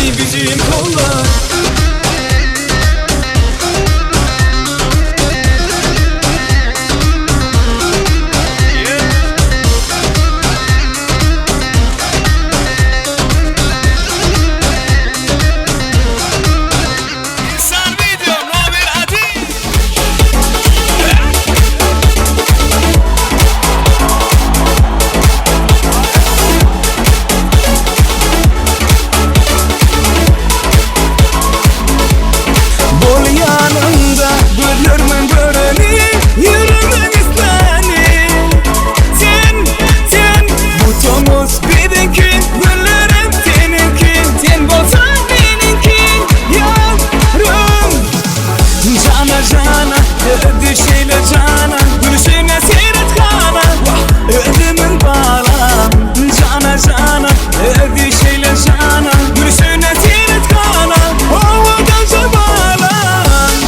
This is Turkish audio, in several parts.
bizim kollar. Cana, ödü şeyle cana, gülüşüne seyret kana, ödümün bağlam. Cana cana, ödü şeyle cana, gülüşüne seyret kana, havadan bağlam.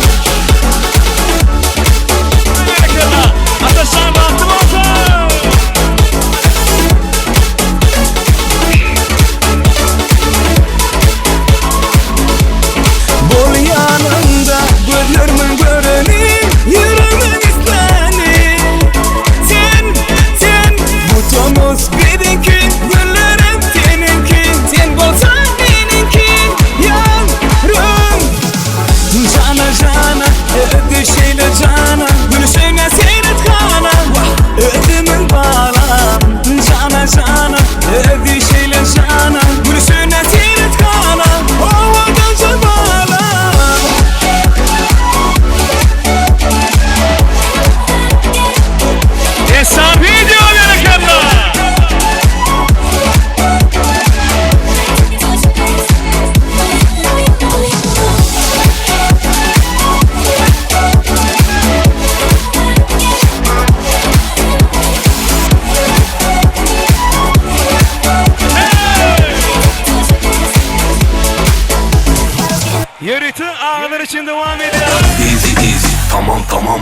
Ateşten baktım olsun. Bol yanında gözlerimin göreni, yüreğimin isteni. Sen butomuz benimki, güllerim seninki. Sen bolsan benimki yavrum. Cana cana, ödü şeyle cana, gülüşüne seyret kana, ödümün bağlam. Cana cana, ödü şeyle cana, gülüşüne seyret kana, havadan bağlam. Essa video americana. Yürütün ağlar için devam ediyor. Easy easy, tamam tamam.